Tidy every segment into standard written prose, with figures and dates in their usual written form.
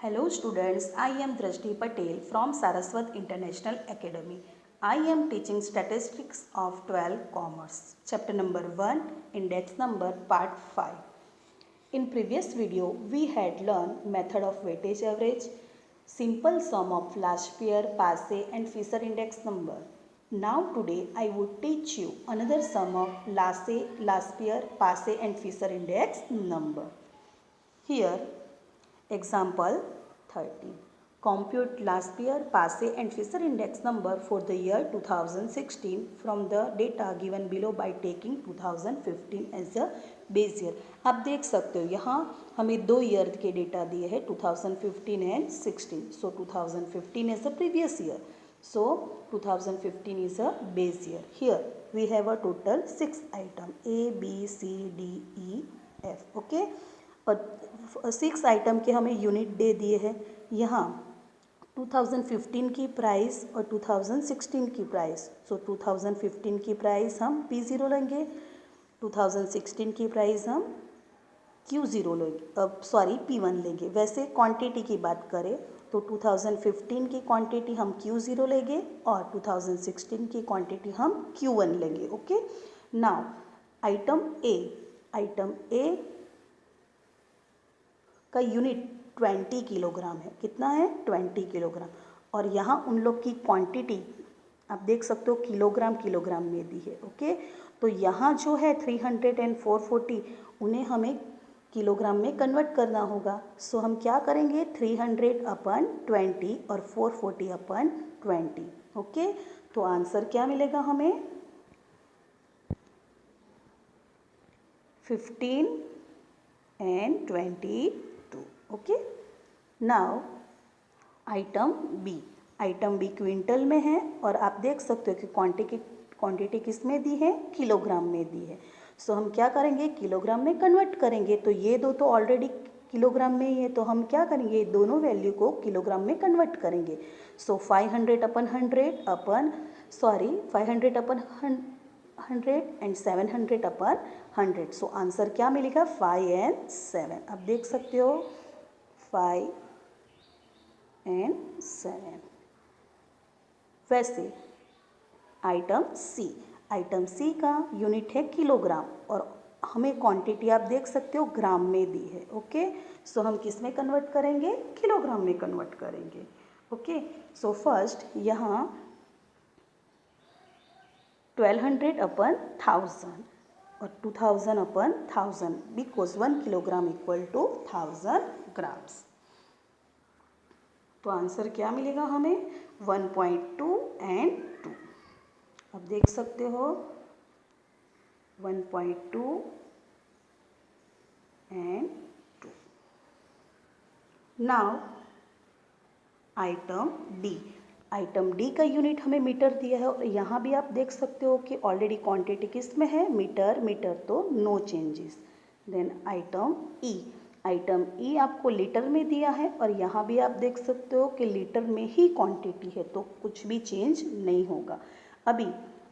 Hello students, I am Drashti Patel from Saraswat International Academy. I am teaching statistics of 12 commerce. Chapter number 1, index number part 5. In previous video, we had learned method of weightage average, simple sum of last pair, passe and Fisher index number. Now today I would teach you another sum of last pair, passe and Fisher index number. Here example 13. Compute last year, passe and Fisher index number for the year 2016 from the data given below by taking 2015 as a base year. आप देख सकते हो यहाँ हमें 2 year के data दिए हैं 2015 and 16. So 2015 is a previous year. So 2015 is a base year. Here we have a total 6 item A, B, C, D, E, F. Okay. और 6 आइटम के हमें यूनिट दे दिए हैं. यहाँ 2015 की प्राइस और 2016 की प्राइस. सो 2015 की प्राइस हम P0 लेंगे, 2016 की प्राइस हम Q0 लेंगे, सॉरी P1 लेंगे. वैसे क्वांटिटी की बात करें तो 2015 की क्वांटिटी हम Q0 लेंगे और 2016 की क्वांटिटी हम Q1 लेंगे. ओके. नाउ आइटम ए का यूनिट 20 किलोग्राम है. कितना है? 20 किलोग्राम. और यहाँ उन लोग की क्वांटिटी आप देख सकते हो किलोग्राम में दी है. ओके. तो यहाँ जो है 300 एंड 440 उन्हें हमें किलोग्राम में कन्वर्ट करना होगा. सो हम क्या करेंगे 300 अपन 20 और 440 अपन 20. ओके. तो आंसर क्या मिलेगा हमें 15 and 22. Okay. Now item B quintal में है और आप देख सकते हो कि क्वांटिटी किस में दी है? किलोग्राम में दी है. सो हम क्या करेंगे किलोग्राम में कन्वर्ट करेंगे. तो ये दो तो ऑलरेडी किलोग्राम में ही है, तो हम क्या करेंगे ये दोनों वैल्यू को किलोग्राम में कन्वर्ट करेंगे. सो 500 upon 100 upon 500 upon 100 and 700 upon 100. So answer क्या मिलेगा 5 एंड 7. आप देख सकते हो 5 एंड 7. वैसे आइटम सी का यूनिट है किलोग्राम और हमें क्वांटिटी आप देख सकते हो ग्राम में दी है. ओके. सो हम किस में कन्वर्ट करेंगे? किलोग्राम में कन्वर्ट करेंगे. ओके. सो फर्स्ट यहाँ 1200 अपन 1000 और 2000 upon 1000 because 1 kilogram equal to 1000 grams. तो आंसर क्या मिलेगा हमें 1.2 एंड 2. अब देख सकते हो 1.2 एंड 2. नाउ आइटम डी का यूनिट हमें मीटर दिया है और यहाँ भी आप देख सकते हो कि ऑलरेडी क्वांटिटी किस में है? मीटर तो नो चेंजेस. देन आइटम ई आपको लीटर में दिया है और यहाँ भी आप देख सकते हो कि लीटर में ही क्वांटिटी है तो कुछ भी चेंज नहीं होगा. अभी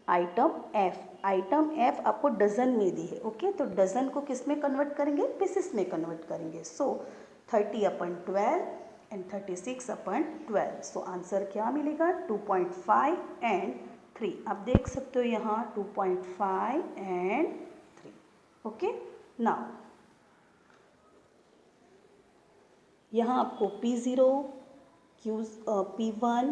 आइटम एफ आपको डजन में दी है. ओके. तो डजन को किस में कन्वर्ट करेंगे? पीसेस में कन्वर्ट करेंगे. सो 30 अपन 12 एंड 36 अपन 12. सो आंसर क्या मिलेगा 2.5 एंड 3. आप देख सकते हो यहाँ 2.5 एंड 3. ओके. नाउ यहाँ आपको P0 P1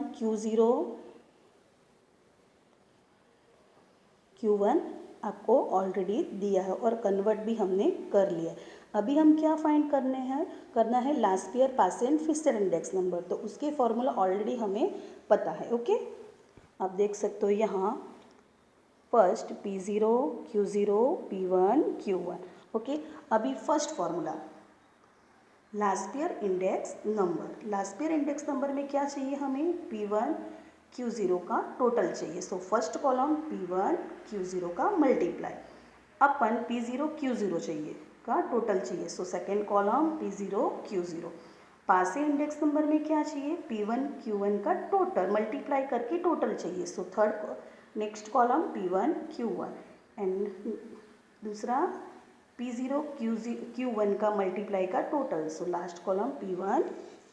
Q1 आपको ऑलरेडी दिया है और कन्वर्ट भी हमने कर लिया. अभी हम क्या फाइंड करना है last year Paasche and Fisher index number. तो उसके फॉर्मूला ऑलरेडी हमें पता है. ओके. आप देख सकते हो यहाँ first P0 Q0 P1 Q1. Okay. अभी first formula last year index number में क्या चाहिए हमें P1 Q0 का टोटल चाहिए. So first column P1 Q0 का मल्टीप्लाई अपन P0 Q0 चाहिए का टोटल चाहिए. So second column P0 Q0. पासे इंडेक्स नंबर में क्या चाहिए P1 Q1 का टोटल मल्टीप्लाई करके टोटल चाहिए. So third next column P1 Q1 and दूसरा P0 Q1 का मल्टीप्लाई का total. So last column P1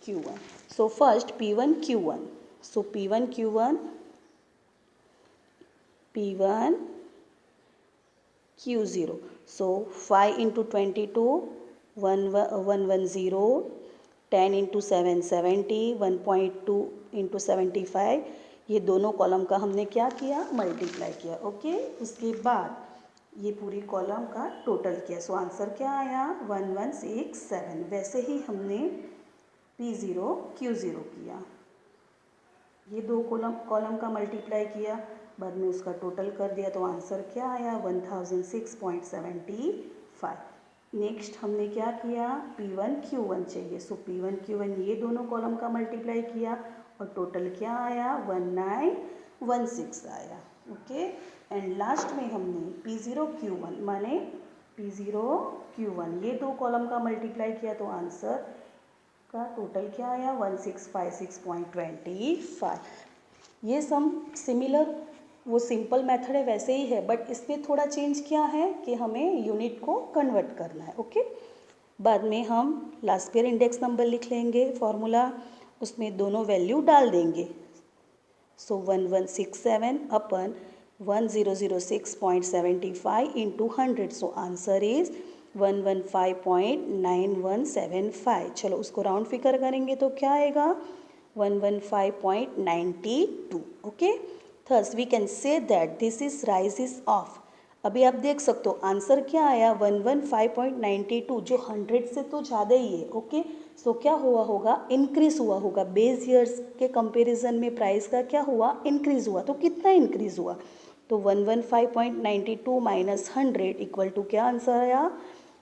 Q1. So first P1 Q1. So P1 Q1, P1 Q0. So 5 into 22, 110, 10 into 7, 70, 1.2 into 75. ये दोनों column का हमने क्या किया, मल्टीप्लाई किया. ओके, उसके बाद ये पूरी कॉलम का टोटल किया. सो आंसर क्या आया, 1167. वैसे ही हमने P0 Q0 किया. ये दो कॉलम का मल्टीप्लाई किया, बाद में उसका टोटल कर दिया, तो आंसर क्या आया, 1006.75. नेक्स्ट हमने क्या किया, P1 Q1 चाहिए. सो P1 Q1 ये दोनों कॉलम का मल्टीप्लाई किया और टोटल क्या आया, 1916 आया. ओके, एंड लास्ट में हमने P0 Q1 माने P0 Q1 ये दो कॉलम का मल्टीप्लाई किया, तो आंसर का टोटल क्या आया, 1656.25. ये सम सिमिलर, वो सिंपल मेथड है वैसे ही है, बट इसमें थोड़ा चेंज क्या है कि हमें यूनिट को कन्वर्ट करना है. ओके, बाद में हम लास्ट ईयर इंडेक्स नंबर लिख लेंगे फॉर्मूला, उसमें दोनों वैल्यू डाल देंगे. सो 1167 अपन 1006.75 इंटू 100. So answer is 115.9175. चलो उसको राउंड फिगर करेंगे तो क्या आएगा, 115.92. Okay, thus we can say that this is rise is of. अभी आप देख सकते हो आंसर क्या आया, 115.92, जो 100 से तो ज़्यादा ही है. ओके, सो क्या हुआ होगा, इंक्रीज हुआ होगा. बेस ईयर्स के कंपैरिजन में प्राइस का क्या हुआ, इंक्रीज हुआ. तो कितना इंक्रीज हुआ, तो 115.92 माइनस 100 इक्वल टू क्या आंसर आया,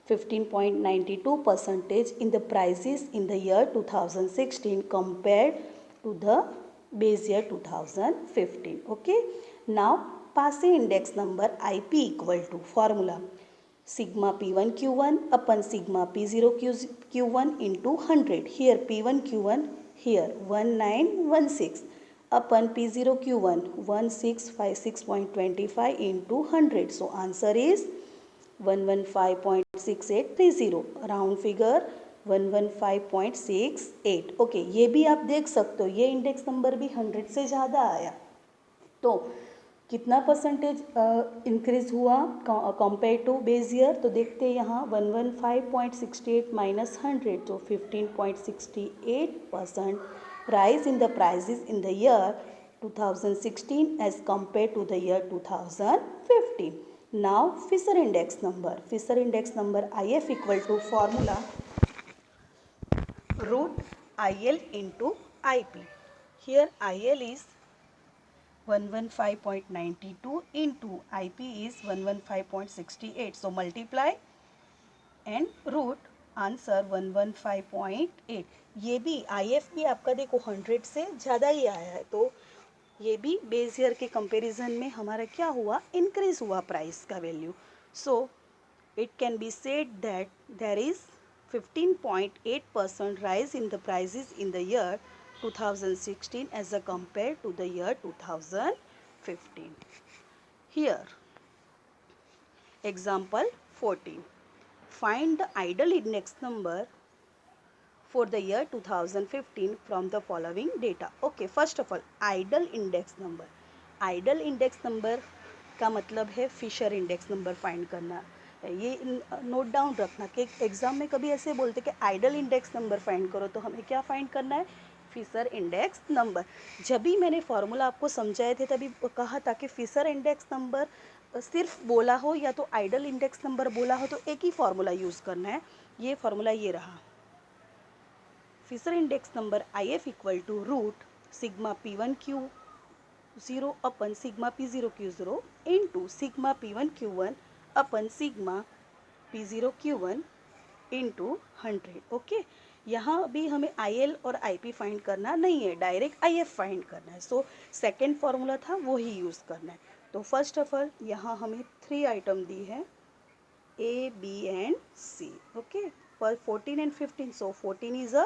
15.92% in the prices in the year 2016 compared to the base year 2015. Okay, now passing index number IP equal to formula sigma P1 Q1 upon sigma P0 Q1 into 100. Here P1 Q1, here 1916 upon P0 Q1 1656.25 into 100. So answer is 115.6830. Round figure 115.68. Okay, ये भी आप देख सकते हो, ये index number भी 100 से ज़्यादा आया. तो कितना परसेंटेज इंक्रीज हुआ कंपेयर टू बेस ईयर, तो देखते हैं यहाँ 115.68 माइनस 100, तो 15.68% rise in the prices in the year 2016 as compared to the year 2015. Now Fisher index number IF equal to formula root IL into IP. Here IL is 115.92 into IP is 115.68. So multiply and root answer 115.8. ये भी IF भी आपका देखो 100 से ज़्यादा ही आया है, तो ये भी बेस ईयर के कंपैरिजन में हमारा क्या हुआ, इंक्रीज हुआ प्राइस का value. So it can be said that there is 15.8% rise in the prices in the year 2016 as a compared to the year 2015. Here example 14. Find the idle index number for the year 2015 from the following data. Okay, first of all idle index number. Idle index number का मतलब है Fisher index number find करना. ये note down रखना कि exam में कभी ऐसे बोलते कि आइडल इंडेक्स नंबर फाइंड करो, तो हमें क्या फाइंड करना है, फिशर इंडेक्स नंबर. जब भी मैंने फॉर्मूला आपको समझाए थे तभी कहा था कि फिशर इंडेक्स नंबर सिर्फ बोला हो या तो आइडल इंडेक्स नंबर बोला हो तो एक ही फार्मूला यूज़ करना है. ये फार्मूला ये रहा, Fisher index number IF equal to root sigma P1 Q0 upon sigma P0 Q0 into sigma P1 Q1 upon sigma P0 Q1 into 100. Okay, यहाँ भी हमें IL और IP फाइंड करना नहीं है, डायरेक्ट IF फाइंड करना है. सो सेकेंड फार्मूला था वो ही यूज़ करना है. तो फर्स्ट ऑफ ऑल यहाँ हमें 3 आइटम दी है A, B and C. Okay, पर 14 and 15. So 14 is a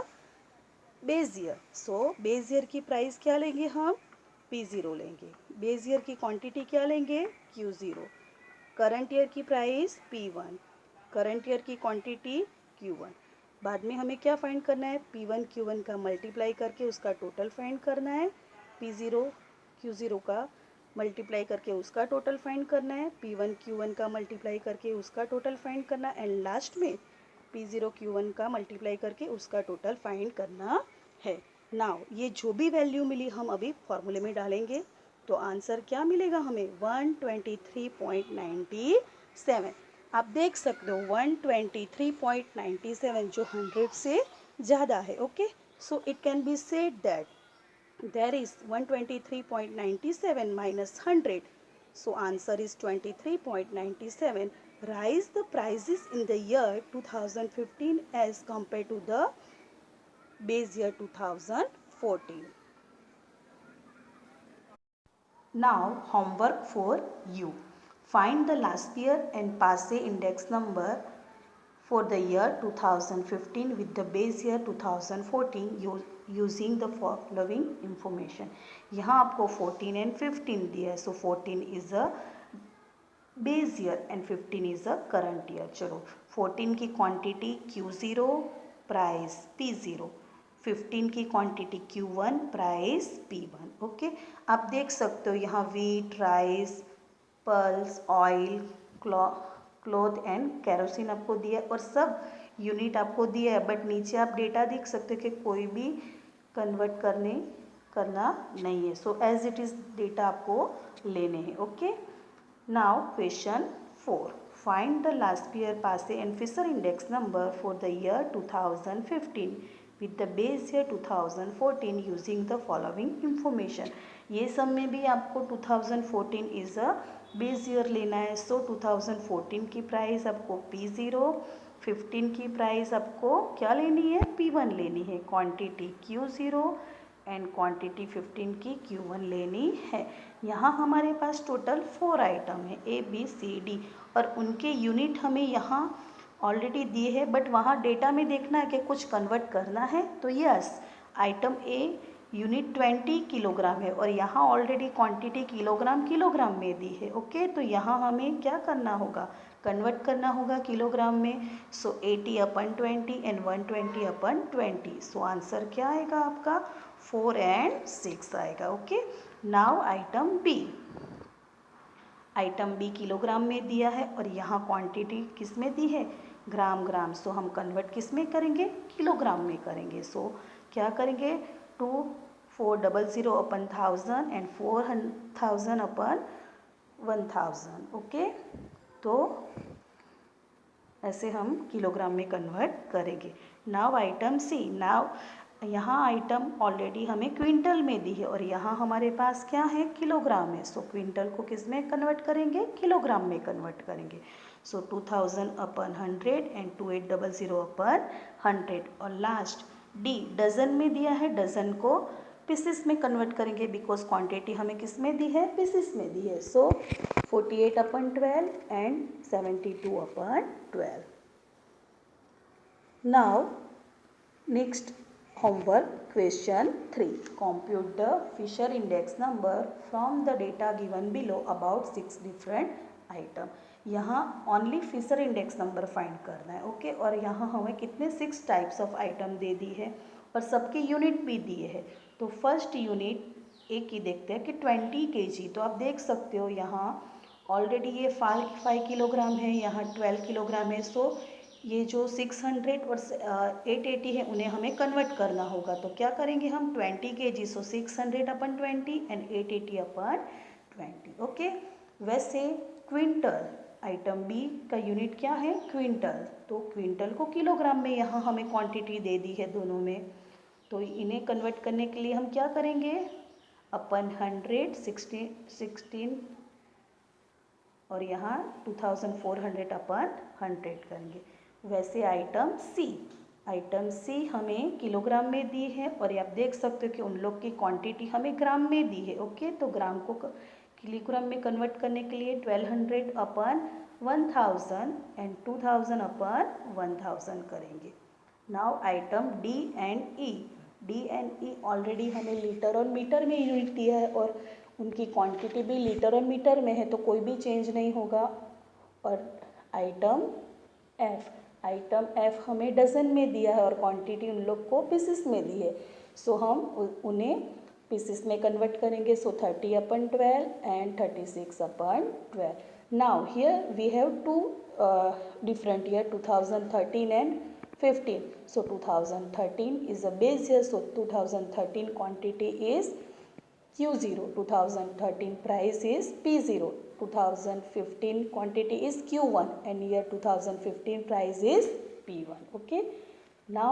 base year. So base year की प्राइस क्या लेंगे हम, P0 लेंगे. बेस ईयर की क्वांटिटी क्या लेंगे, Q0. करंट ईयर की प्राइस P1, करंट ईयर की क्वांटिटी Q1. बाद में हमें क्या फाइंड करना है, P1 Q1 का मल्टीप्लाई करके उसका टोटल फाइंड करना है, P0 Q0 का मल्टीप्लाई करके उसका टोटल फाइंड करना है, P1 Q1 का मल्टीप्लाई करके उसका टोटल फाइंड करना है, एंड लास्ट में P0 Q1 का मल्टीप्लाई करके उसका टोटल फाइंड करना है। नाउ ये जो भी वैल्यू मिली हम अभी फॉर्मूले में डालेंगे, तो आंसर क्या मिलेगा हमें, 123.97। आप देख सकते हो 123.97 जो 100 से ज़्यादा है। Okay, so it can be said that there is 123.97 minus 100, so answer is 23.97. Rise the prices in the year 2015 as compared to the base year 2014. Now homework for you. Find the last year and passe index number for the year 2015 with the base year 2014 using the following information. यहाँ आपको 14 and 15 दिया है, so 14 is a base year and 15 is a current year. चलो 14 की quantity Q0, price P0, 15 की quantity Q1, price P1। Okay, आप देख सकते हो यहाँ wheat, rice, pulse, oil, cloth and kerosene आपको दिया है और सब यूनिट आपको दिया है, बट नीचे आप डेटा देख सकते हो कि कोई भी कन्वर्ट करना नहीं है, so as it is data आपको लेने हैं। Okay, now question 4, find the last year Paasche and Fisher index number for the year 2015 with the base year 2014 using the following information. ये सब में भी आपको 2014 इज अ बेस ईयर लेना है, सो 2014 की प्राइस आपको P0, 15 की प्राइस आपको क्या लेनी है, P1 लेनी है, क्वांटिटी Q0 एंड क्वांटिटी 15 की Q1 लेनी है। यहाँ हमारे पास टोटल 4 आइटम है ABCD और उनके यूनिट हमें यहाँ ऑलरेडी दिए है, बट वहाँ डेटा में देखना है कि कुछ कन्वर्ट करना है, तो yes item a unit 20 kilogram है और यहाँ ऑलरेडी क्वांटिटी किलोग्राम में दी है। ओके, तो यहाँ हमें क्या करना होगा, कन्वर्ट करना होगा किलोग्राम में, सो 80/20 एंड 120/20, सो आंसर क्या आएगा आपका 4 and 6 आएगा। Okay, now item B kilogram में दिया है और यहाँ क्वांटिटी किस में दी है, ग्राम, सो हम कन्वर्ट किस में करेंगे, किलोग्राम में करेंगे, सो क्या करेंगे 2400/1000 एंड 4000/1000। ओके, तो ऐसे हम किलोग्राम में कन्वर्ट करेंगे। नाउ आइटम सी, नाउ यहाँ आइटम ऑलरेडी हमें क्विंटल में दी है और यहाँ हमारे पास क्या है, किलोग्राम है, सो क्विंटल को किस में कन्वर्ट करेंगे, किलोग्राम में कन्वर्ट करेंगे, सो 2000/100 एंड 2800/100। और लास्ट डी डजन में दिया है, डजन को पीसेस में कन्वर्ट करेंगे बिकॉज क्वांटिटी हमें किस में दी है, पीसेस में दी है, सो 48/12 and 72/12। Now next homework question 3, compute the Fisher index number from the data given below about 6 different item। यहाँ only Fisher index number find करना है। ओके, और यहाँ हमें कितने 6 टाइप्स ऑफ आइटम दे दी है और सबके यूनिट भी दिए हैं। तो फर्स्ट यूनिट एक ही देखते हैं कि 20 kg, तो आप देख सकते हो यहाँ ऑलरेडी ये 5 किलोग्राम है, यहाँ 12 किलोग्राम है, सो ये जो 600 और 880 है उन्हें हमें कन्वर्ट करना होगा, तो क्या करेंगे हम 20 kg, सो 600/20 एंड 880/20। ओके, वैसे क्विंटल आइटम बी का यूनिट क्या है, क्विंटल, तो क्विंटल को किलोग्राम में यहाँ हमें क्वांटिटी दे दी है दोनों में, तो इन्हें कन्वर्ट करने के लिए हम क्या करेंगे, अपन 100 16 और यहाँ 2400/100 करेंगे। वैसे आइटम सी हमें किलोग्राम में दी है और आप देख सकते हो कि उन लोग की क्वांटिटी हमें ग्राम में दी है। ओके, तो ग्राम को किलोग्राम में कन्वर्ट करने के लिए 1200/1000 एंड 2000/1000 करेंगे। Now item D and E already हमें लीटर और मीटर में यूनिट दिया है और उनकी क्वांटिटी भी लीटर और मीटर में है, तो कोई भी चेंज नहीं होगा। और आइटम एफ आइटम एफ हमें डजन में दिया है और क्वांटिटी उन लोग को पीसेस में दी है, सो हम उन्हें पीसेस में कन्वर्ट करेंगे। So 30/12 and 36/12। Now here we have two different year 2013 and 15. So 2013 is a base year, so 2013 quantity is Q0, 2013 price is P0, 2015 quantity is Q1 and year 2015 price is P1. Okay. Now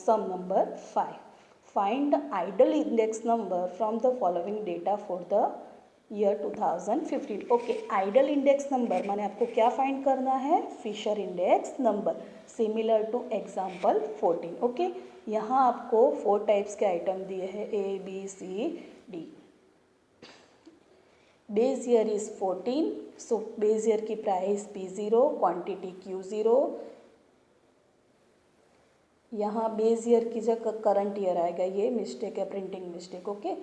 sum number 5. Find the idle index number from the following data for the year 2015. Okay, ideal index number माने आपको क्या find करना है? Fisher index number, similar to example 14. Okay, यहाँ आपको 4 types के item दिए हैं A, B, C, D. Base year is 14, so base year की प्राइस P0, क्वांटिटी Q0. यहाँ बेस ईयर की जगह करंट ईयर आएगा, ये मिस्टेक है, प्रिंटिंग मिस्टेक. ओके,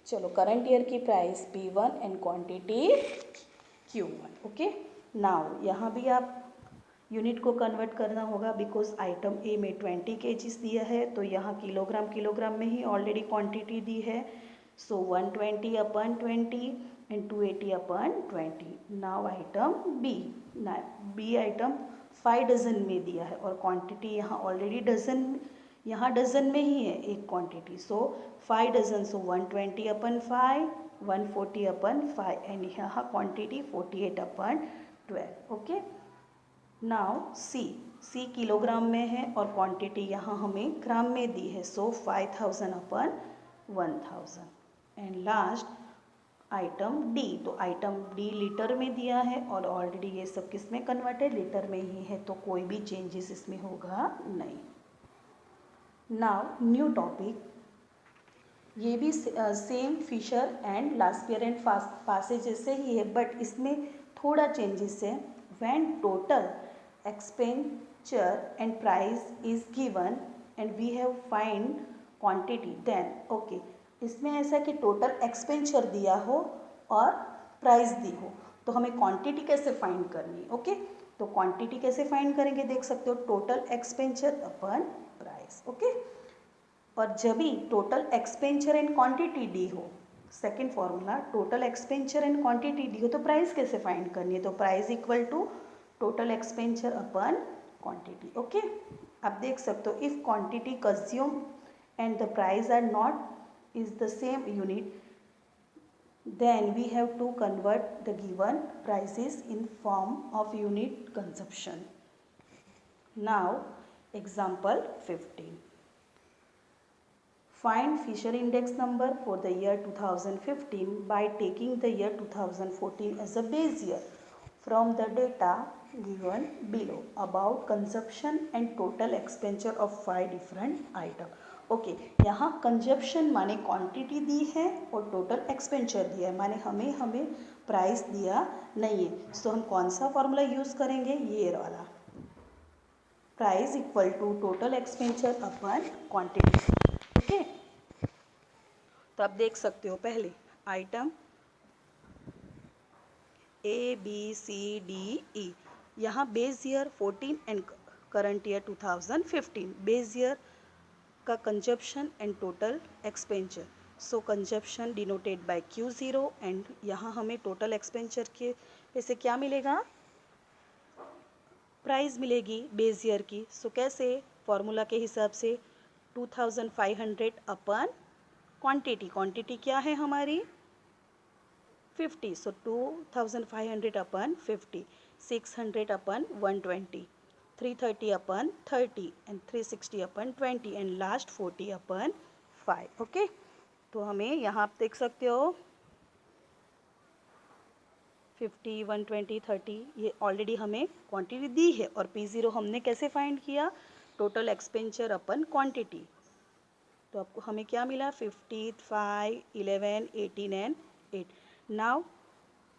चलो, करंट ईयर की price P1 and quantity Q1. Okay, now यहाँ भी आप यूनिट को कन्वर्ट करना होगा बिकॉज आइटम ए में 20 kgs दिया है, तो यहाँ किलोग्राम में ही ऑलरेडी क्वांटिटी दी है. So 120/20 and 280/20. Now item B item 5 dozen में दिया है और क्वांटिटी यहाँ ऑलरेडी डजन में ही है एक quantity. So 5 dozen, so 120/5, 140/5 and यहाँ quantity 48/12. Okay, now see kilogram में है और क्वांटिटी यहाँ हमें ग्राम में दी है. सो 5000/1000. एंड लास्ट आइटम डी, तो आइटम डी लीटर में दिया है और ऑलरेडी ये सब किस में कन्वर्ट है? लीटर में ही है, तो कोई भी चेंजेस इसमें होगा नहीं. नाउ न्यू टॉपिक, ये भी same Fisher and Laspeyres and Paasche जैसे ही है, बट इसमें थोड़ा चेंजेस है. When total expenditure and price is given and we have find quantity, then okay, इसमें ऐसा कि टोटल एक्सपेंचर दिया हो और प्राइस दी हो, तो हमें क्वांटिटी कैसे फाइंड करनी है? ओके, तो क्वांटिटी कैसे फाइंड करेंगे? देख सकते हो, total expenditure upon price. Okay, और जब भी टोटल एक्सपेंचर एंड क्वांटिटी डी हो, second formula, total expenditure and quantity डी हो, तो प्राइस कैसे फाइंड करनी है? तो price equal to total expenditure upon quantity. Okay, आप देख सकते हो, if quantity consume and the price are not is the same unit, then we have to convert the given prices in form of unit consumption. Now example 15. Find Fisher index number for the year 2015 by taking the year 2014 as a base year from the data given below about consumption and total expenditure of 5 different items. Okay, यहाँ consumption माने quantity दी है और total expenditure दिया है, माने हमें price दिया नहीं है. सो हम कौन सा फॉर्मूला यूज़ करेंगे? ये वाला, price equal to total expenditure upon quantity. Okay, तो आप देख सकते हो, पहले item A, B, C, D, E, यहाँ base year 14 and current year 2015, base year का consumption and total expenditure. So consumption denoted by Q0 and यहाँ हमें टोटल एक्सपेंचर के पैसे क्या मिलेगा? प्राइस मिलेगी बेस ईयर की. सो कैसे? फॉर्मूला के हिसाब से 2500 अपन क्वांटिटी क्या है हमारी? 50. सो 2500 अपन 50, 600 upon 120, 330/30 and 360/20 and last 40/5. Okay, तो हमें यहाँ आप देख सकते हो 50, 120, 30 ये ऑलरेडी हमें क्वांटिटी दी है और P0 हमने कैसे फाइंड किया? Total expenditure upon quantity. तो आपको हमें क्या मिला? 50, 5, 11, 18 एंड 8. नाउ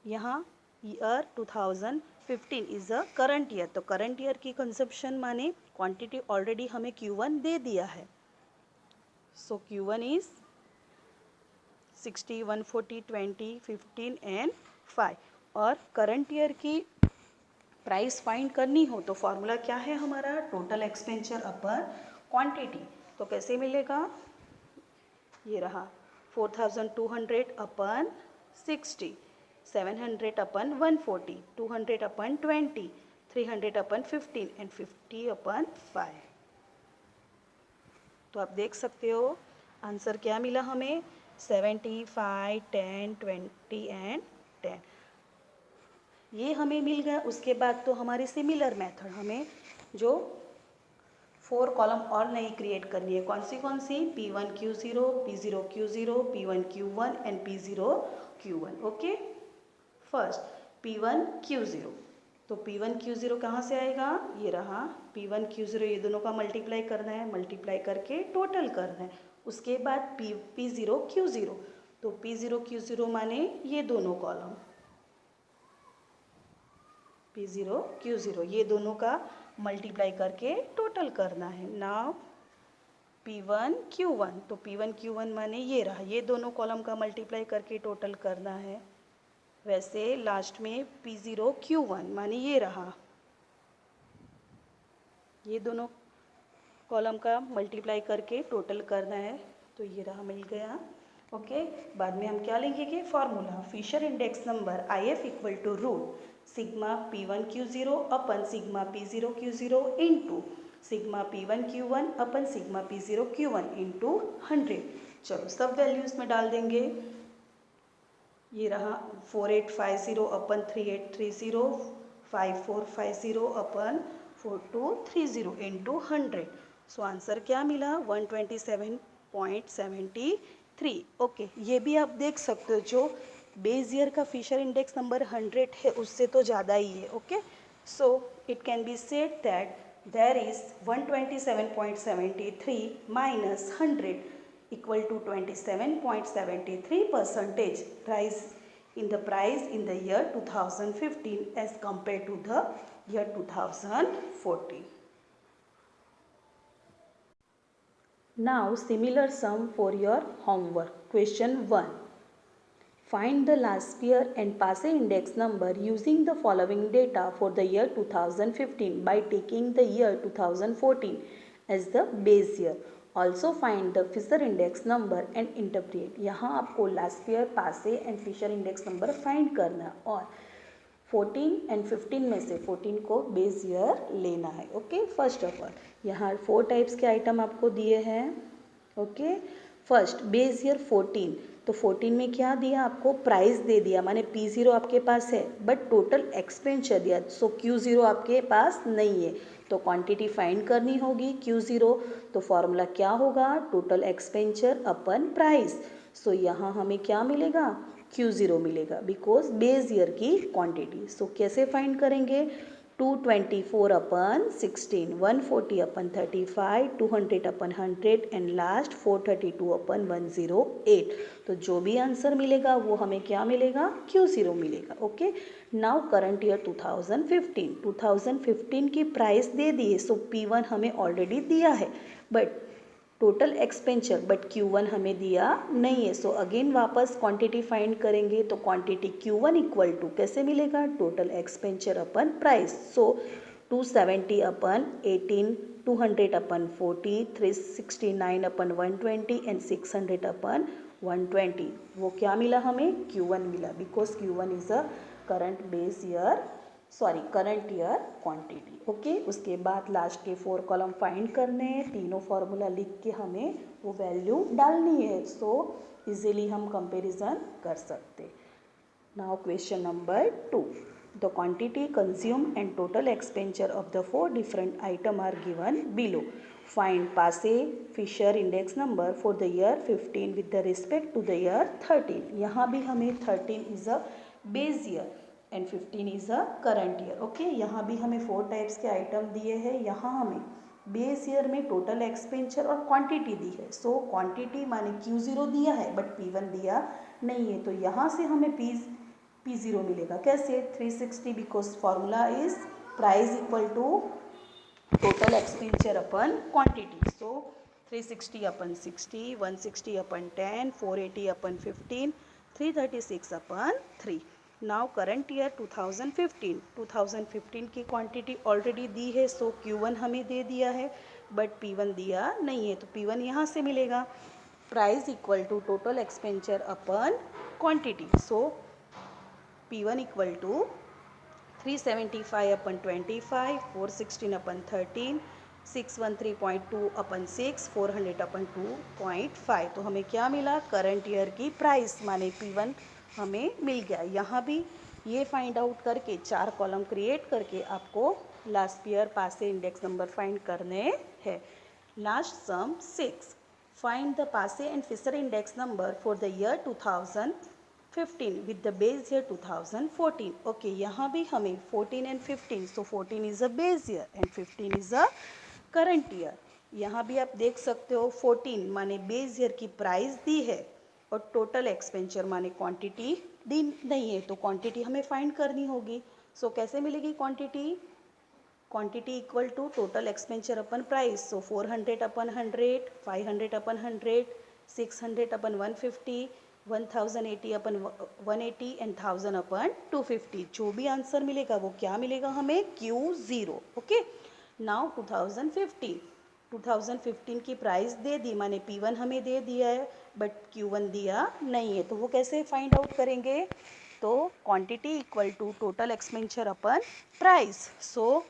यहाँ year 2015 is a current year, तो करंट ईयर की कंजप्शन माने क्वांटिटी ऑलरेडी हमें Q1 दे दिया है. सो Q1 इज 60, 140, 20, 15 एंड 5 और करंट ईयर की प्राइस फाइंड करनी हो तो फॉर्मूला क्या है हमारा, टोटल एक्सपेंचर अपन क्वांटिटी। तो कैसे मिलेगा, ये रहा 4200 अपन 60, 700 अपन 140, 200 अपन 20, 300 अपन 15 एंड 50 अपन 5। तो आप देख सकते हो आंसर क्या मिला हमें, 75, 10, 20 एंड 10 ये हमें मिल गया। उसके बाद तो हमारी सिमिलर मेथड हमें जो 4 कॉलम और नई क्रिएट करनी है, कौन सी P1 Q0, P0 Q0, P1 Q1 and P0 Q1। Okay, first P1 Q0, तो P1 Q0 कहाँ से आएगा, ये रहा P1 Q0, ये दोनों का मल्टीप्लाई करना है, मल्टीप्लाई करके टोटल करना है। उसके बाद P0 Q0, तो P0 Q0 माने ये दोनों कॉलम, P0 Q0 ये दोनों का मल्टीप्लाई करके टोटल करना है। नाउ P1 Q1, तो P1 Q1 माने ये रहा, ये दोनों कॉलम का मल्टीप्लाई करके टोटल करना है। वैसे लास्ट में P0 Q1 माने ये रहा, ये दोनों कॉलम का मल्टीप्लाई करके टोटल करना है। तो ये रहा, मिल गया। ओके, बाद में हम क्या लेंगे, formula Fisher index number IF equal to root sigma P1 Q0 upon sigma P0 Q0 into sigma P1 Q1 upon sigma P0 Q1 into 100। चलो सब वैल्यूज़ में डाल देंगे। ये रहा 4850 अपन 3830, 5450 अपन 4230 इंटू 100। सो आंसर क्या मिला, 127.73। ओके, ये भी आप देख सकते हो जो बेस ईयर का फिशर इंडेक्स नंबर 100 है उससे तो ज़्यादा ही है। Okay, so it can be said that there is 127.73 minus 100 equal to 27.73% rise in the price in the year 2015 as compared to the year 2014. Now similar sum for your homework. Question 1. Find the last year and passé index number using the following data for the year 2015 by taking the year 2014 as the base year. Also find the Fisher index number and interpret. यहाँ आपको last year, Paasche and Fisher index number find करना और 14 and 15 में से 14 को base year लेना है। Okay, first of all यहाँ 4 टाइप्स के आइटम आपको दिए हैं। ओके, फर्स्ट बेस ईयर 14, तो 14 में क्या दिया आपको, प्राइस दे दिया, माने P0 आपके पास है बट टोटल एक्सपेंचर दिया, सो Q0 आपके पास नहीं है, तो क्वांटिटी फाइंड करनी होगी Q0। तो फॉर्मूला क्या होगा, टोटल एक्सपेंचर अपन प्राइस। सो यहाँ हमें क्या मिलेगा, Q0 मिलेगा बिकॉज बेस ईयर की क्वांटिटी। सो कैसे फाइंड करेंगे, 224 अपन 16, 140 अपन 35, 200 अपन 100 एंड लास्ट 432 अपन 108। तो जो भी आंसर मिलेगा वो हमें क्या मिलेगा, Q0 मिलेगा। ओके, नाउ करंट ईयर 2015 की प्राइस दे दी है, सो P1 हमें ऑलरेडी दिया है but total expenditure but Q1 हमें दिया नहीं है। सो अगेन वापस क्वांटिटी फाइंड करेंगे, तो क्वांटिटी Q1 इक्वल टू कैसे मिलेगा, total expenditure upon price. So 270 upon 18, 200 upon 40, 369 upon 120 and 600 upon 120। वो क्या मिला हमें, Q1 मिला because Q1 is a current base year, sorry current year quantity. Okay, उसके बाद लास्ट के 4 कॉलम फाइंड करने हैं, तीनों फार्मूला लिख के हमें वो वैल्यू डालनी है। सो इजीली हम कंपैरिजन कर सकते। Now question number 2, the quantity consume and total expenditure of the 4 different item are given below. Find Paasche Fisher index number for the year 15 with the respect to the year 13। यहाँ भी हमें 13 is a base year and 15 is a current year. Okay, यहाँ भी हमें 4 types के item दिए हैं। यहाँ हमें बेस ईयर में टोटल एक्सपेंचर और क्वांटिटी दी है। सो क्वांटिटी माने Q0 दिया है बट P1 दिया नहीं है, तो यहाँ से हमें P0 मिलेगा। कैसे, 360 because formula is price equal to total expenditure upon quantity. So 360 upon 60, 160 upon 10, 480 upon 15, 336 upon 3। Now current year 2015 की क्वांटिटी ऑलरेडी दी है, सो Q1 हमें दे दिया है बट P1 दिया नहीं है, तो P1 यहाँ से मिलेगा। Price equal to total expenditure upon quantity, so P1 equal to 375 upon 25, 416 upon 13, 613.2 upon 6, 400 upon 2.5। तो हमें क्या मिला? करंट ईयर की प्राइस माने P1 हमें मिल गया। यहाँ भी ये फाइंड आउट करके 4 कॉलम क्रिएट करके आपको last year Paasche index number find करने हैं। Last sum 6, find the Paasche and Fisher index number for the year 2015 with the base year 2014. Okay, यहाँ भी हमें 14 and 15, so 14 is a base year and 15 is a current year. यहाँ भी आप देख सकते हो 14 माने बेस ईयर की प्राइस दी है और टोटल एक्सपेंचर माने क्वांटिटी दी नहीं है, तो क्वांटिटी हमें फाइंड करनी होगी। सो कैसे मिलेगी quantity? Quantity equal to total expenditure upon price, so 400 upon 100, 500 upon 100, 600 upon 150, 1080 upon 180 and 1000 upon 250। जो भी आंसर मिलेगा वो क्या मिलेगा हमें? Q0। ओके, नाउ 2015 की प्राइस दे दी माने P1 हमें दे दिया है बट Q1 दिया नहीं है, तो वो कैसे फाइंड आउट करेंगे? तो quantity equal to total expenditure upon price, so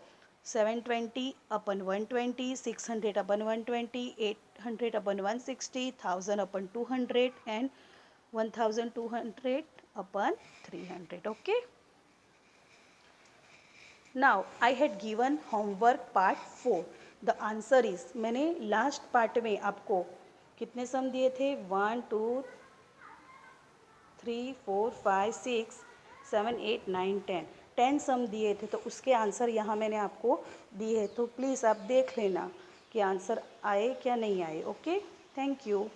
720 upon 120, 600 upon 120, 800 upon 160, 1000 upon 200 and 1200 upon 300. Okay, now I had given homework part 4. The answer is, मैंने लास्ट पार्ट में आपको कितने सम दिए थे? 1 2 3 4 5 6 7 8 9 10 सम दिए थे, तो उसके आंसर यहाँ मैंने आपको दिए हैं, तो प्लीज़ आप देख लेना कि आंसर आए क्या नहीं आए। Okay, thank you.